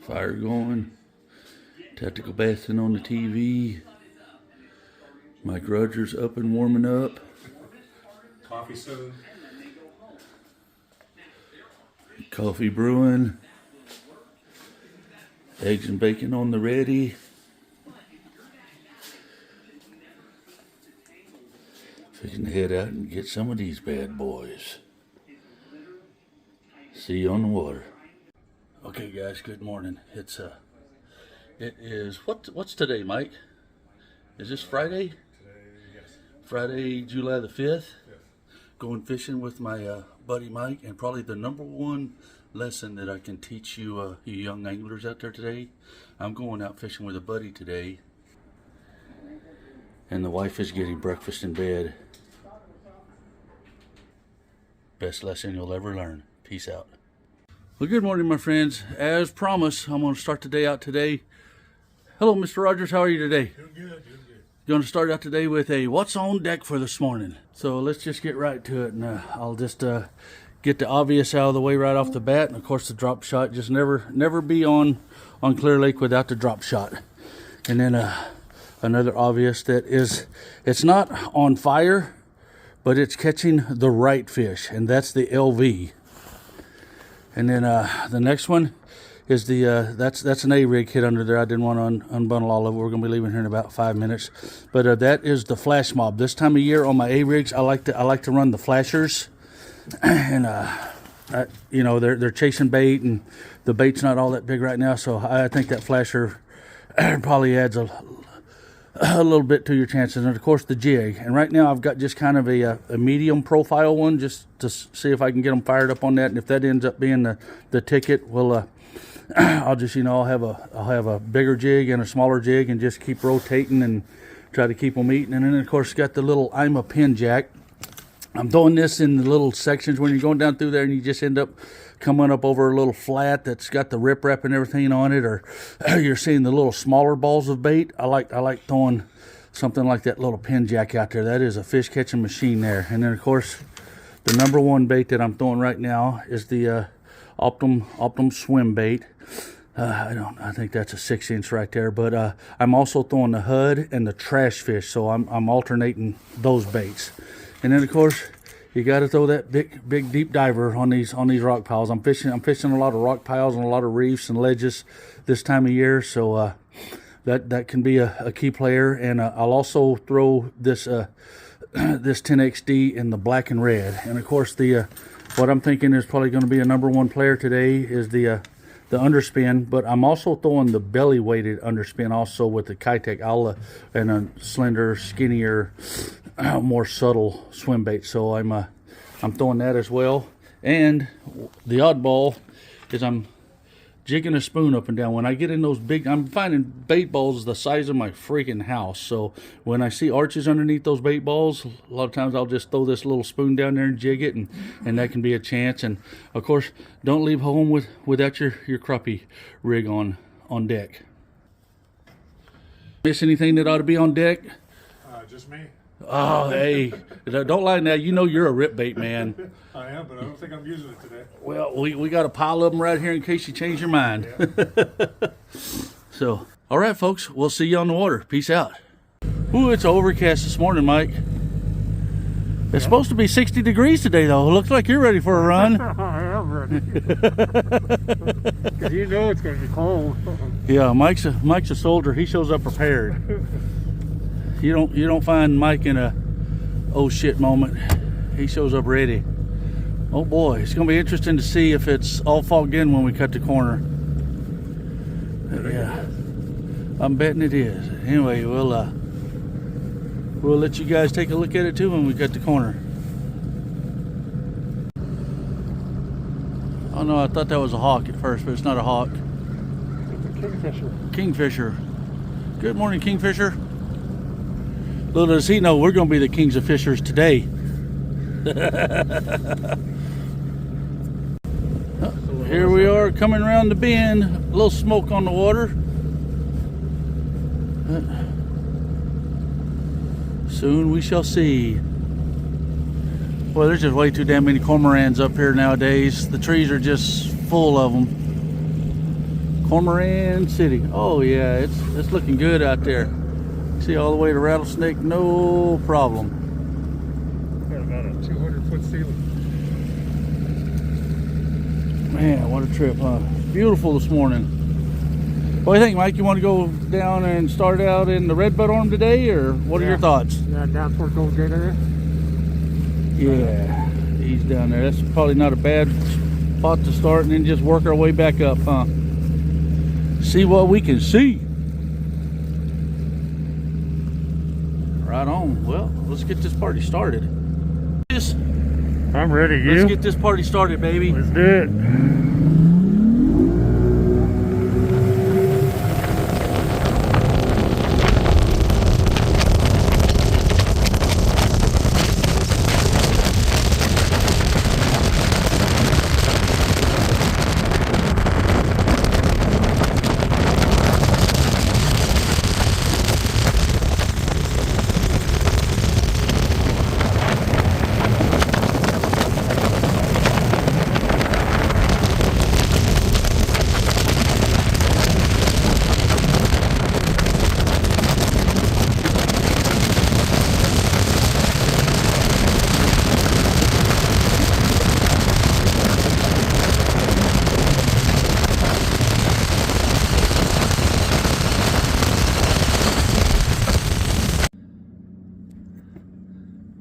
Fire going. Tactical bathing on the TV. Mike Rogers up and warming up. Coffee soon. Coffee brewing. Eggs and bacon on the ready. Fixing to head out and get some of these bad boys. See you on the water. Okay guys, good morning. It is what's today, Mike? Is this Friday? Today, yes. Friday, July the 5th. Yes. Going fishing with my buddy Mike, and probably the number one lesson that I can teach you, you young anglers out there today. I'm going out fishing with a buddy today, and the wife is getting breakfast in bed. Best lesson you'll ever learn. Peace out. Well, good morning, my friends. As promised, I'm going to start the day out today. Hello, Mr. Rogers. How are you today? Doing good, doing good. Going to start out today with a what's on deck for this morning. So let's just get right to it, and I'll just get the obvious out of the way right off the bat. And of course, the drop shot. Just never be on Clearlake without the drop shot. And then another obvious that is, it's not on fire, but it's catching the right fish, and that's the LV. And then the next one is the that's an A-rig hit under there. I didn't want to unbundle all of it. We're going to be leaving here in about 5 minutes. But that is the flash mob. This time of year on my A-rigs, I like to run the flashers, and you know, they're chasing bait, and the bait's not all that big right now. So I think that flasher probably adds a little bit to your chances. And of course the jig. And right now I've got just kind of a medium profile one, just to see if I can get them fired up on that. And if that ends up being the ticket, well, I'll just, you know, I'll have a bigger jig and a smaller jig, and just keep rotating and try to keep them eating. And then of course got the little I'm a pin jack. I'm throwing this in the little sections when you're going down through there, and you just end up coming up over a little flat that's got the riprap and everything on it, or you're seeing the little smaller balls of bait. I like throwing something like that little pin jack out there. That is a fish catching machine there. And then of course the number one bait that I'm throwing right now is the Optum swim bait. I think that's a 6-inch right there, but I'm also throwing the Hud and the trash fish, so I'm alternating those baits. And then of course you got to throw that big deep diver on these rock piles. I'm fishing a lot of rock piles and a lot of reefs and ledges this time of year, so that can be a key player. And I'll also throw this this 10XD in the black and red. And of course what I'm thinking is probably going to be a number one player today is the underspin, but I'm also throwing the belly weighted underspin also with the Kitech and a slender, skinnier, more subtle swim bait. So I'm throwing that as well. And the oddball is I'm jigging a spoon up and down. When I get in those big, I'm finding bait balls the size of my freaking house. So when I see arches underneath those bait balls, a lot of times I'll just throw this little spoon down there and jig it, and that can be a chance. And of course, don't leave home without your crappie rig on deck. Miss anything that ought to be on deck? Just me. Oh, hey, don't lie now. You know you're a rip bait man. I am, but I don't think I'm using it today. Well, we got a pile of them right here in case you change your mind. Yeah. So, all right, folks, we'll see you on the water. Peace out. Ooh, it's overcast this morning, Mike. It's supposed to be 60 degrees today, though. It looks like you're ready for a run. I am ready. Because you know it's going to be cold. Yeah, Mike's a soldier. He shows up prepared. You don't find Mike in a oh shit moment. He shows up ready. Oh boy, it's gonna be interesting to see if it's all fogged in when we cut the corner. Yeah, I'm betting it is. Anyway, we'll let you guys take a look at it too when we cut the corner. Oh no, I thought that was a hawk at first, but it's not a hawk. It's a kingfisher. Kingfisher. Good morning, Kingfisher. Little does he know we're going to be the kings of fishers today. Here we are coming around the bend. A little smoke on the water. Soon we shall see. Boy, there's just way too damn many cormorants up here nowadays. The trees are just full of them. Cormorant City. Oh yeah, it's looking good out there. See all the way to Rattlesnake, no problem. Got about a 200-foot ceiling. Man, what a trip, huh? Beautiful this morning. What do you think, Mike? You want to go down and start out in the Redbud Arm today, or what are your thoughts? Yeah, down toward Gold Gate area. Yeah, he's down there. That's probably not a bad spot to start, and then just work our way back up, huh? See what we can see. Right on. Well, let's get this party started. I'm ready, you? Let's get this party started, baby. Let's do it.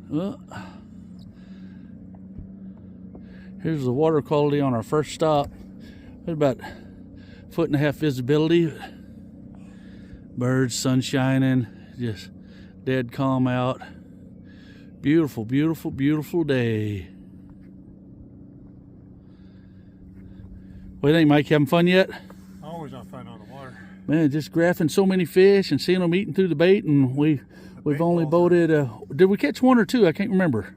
Well, here's the water quality on our first stop. There's about 1.5 foot visibility. Birds, sun shining, just dead calm out. Beautiful, beautiful, beautiful day. What do you think, Mike? Having fun yet? Always on fun on the water. Man, just graphing so many fish and seeing them eating through the bait, and we've only boated. Did we catch one or two? I can't remember.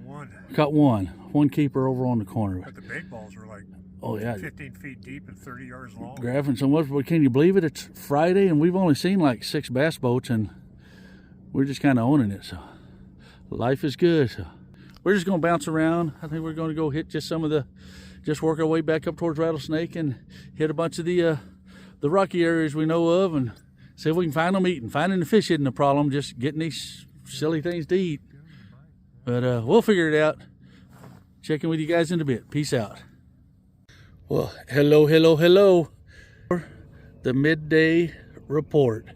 One. Caught one keeper over on the corner. But the bait balls were like 15 feet deep and 30 yards long. Graphing so much, but can you believe it? It's Friday and we've only seen like 6 bass boats, and we're just kind of owning it. So life is good. So we're just gonna bounce around. I think we're gonna go hit just work our way back up towards Rattlesnake and hit a bunch of the rocky areas we know of, and see if we can find them eating. Finding the fish isn't a problem, just getting these silly things to eat. But we'll figure it out. Checking with you guys in a bit. Peace out. Well, hello. The midday report.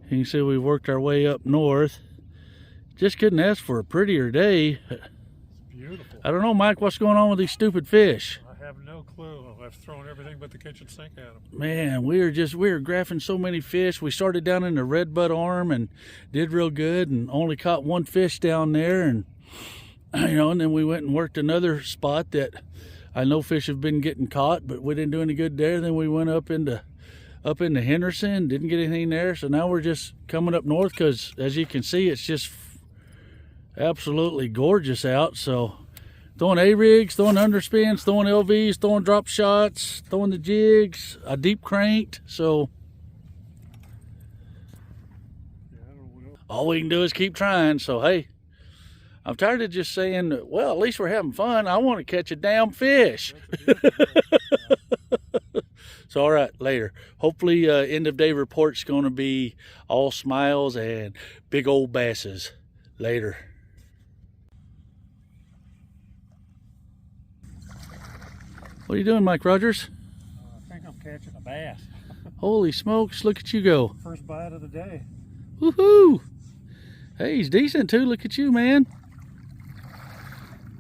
You can see we worked our way up north. Just couldn't ask for a prettier day. It's beautiful. I don't know, Mike, what's going on with these stupid fish? I have no clue. I've thrown everything but the kitchen sink at them. Man, we were graphing so many fish. We started down in the Redbud Arm and did real good, and only caught one fish down there, and and then we went and worked another spot that I know fish have been getting caught, but we didn't do any good there. Then we went up into Henderson, didn't get anything there. So now we're just coming up north, because as you can see, it's just absolutely gorgeous out. So throwing A-rigs, throwing underspins, throwing LVs, throwing drop shots, throwing the jigs, I deep cranked. So all we can do is keep trying. So hey, I'm tired of just saying, well, at least we're having fun. I want to catch a damn fish. So all right, later. Hopefully end of day report's going to be all smiles and big old basses. Later. What are you doing, Mike Rogers? I think I'm catching a bass. Holy smokes, look at you go. First bite of the day. Woohoo! Hey, he's decent too. Look at you, man.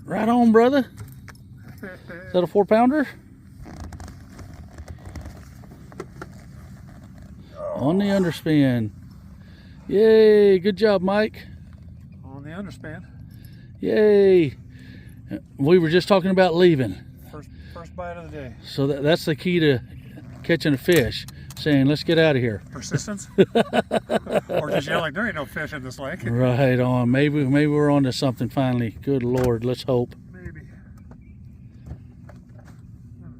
Right on, brother. Is that a 4-pounder? On the underspin. Yay, good job, Mike. On the underspin. Yay. We were just talking about leaving. First bite of the day. So that's the key to catching a fish. Saying, let's get out of here. Persistence? Or just yelling, there ain't no fish in this lake. Right on. Maybe we're on to something finally. Good Lord, let's hope. Maybe.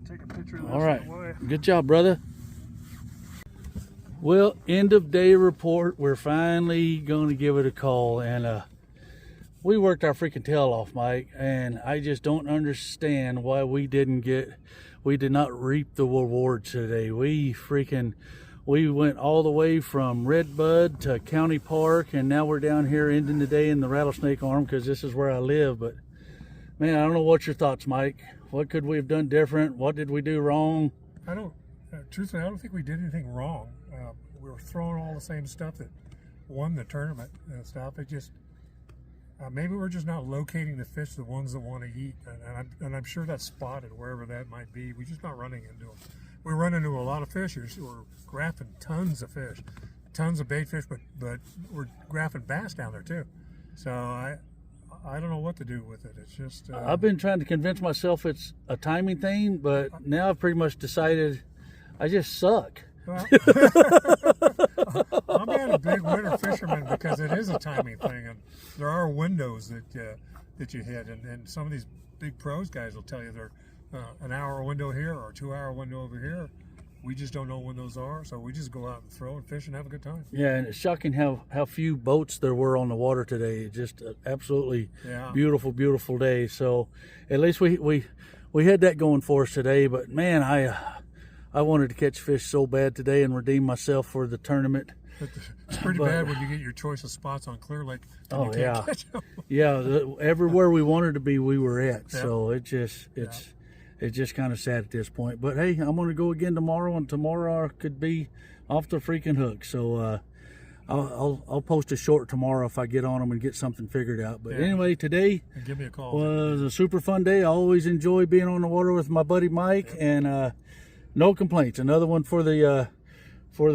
Take a picture of this. All right. Good job, brother. Well, end of day report. We're finally going to give it a call. And we worked our freaking tail off, Mike, and I just don't understand why we did not reap the rewards today. We went all the way from Redbud to County Park, and now we're down here ending the day in the Rattlesnake Arm because this is where I live. But man, I don't know what's your thoughts, Mike. What could we have done different? What did we do wrong? Truthfully, I don't think we did anything wrong. We were throwing all the same stuff that won the tournament and stuff. It just, maybe we're just not locating the fish, the ones that want to eat. And I'm sure that's spotted wherever that might be. We're just not running into them. We run into a lot of fish. We're graphing tons of fish, tons of bait fish, but we're graphing bass down there too. So I don't know what to do with it. It's just I've been trying to convince myself it's a timing thing, but now I've pretty much decided I just suck. Well, I'm being a big winter fisherman because it is a timing thing, and there are windows that you hit, and some of these big pros guys will tell you they're an hour window here or a 2 hour window over here. We just don't know when those are, so we just go out and throw and fish and have a good time. Yeah, and it's shocking how few boats there were on the water today. Just absolutely beautiful, beautiful day. So at least we had that going for us today. But man, I wanted to catch fish so bad today and redeem myself for the tournament. It's pretty bad when you get your choice of spots on Clearlake. Oh yeah, everywhere we wanted to be, we were at. Yeah. So it's just kind of sad at this point. But hey, I'm going to go again tomorrow, and tomorrow I could be off the freaking hook. So I'll post a short tomorrow if I get on them and get something figured out. But anyway, today give me a call. Was a super fun day. I always enjoy being on the water with my buddy Mike, and no complaints. Another one for the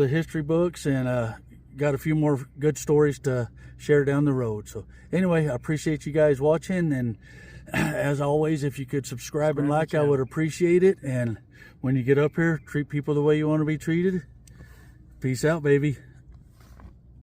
history books, and got a few more good stories to share down the road. So anyway, I appreciate you guys watching, and as always, if you could subscribe and like, I would appreciate it. And when you get up here, treat people the way you want to be treated. Peace out, baby.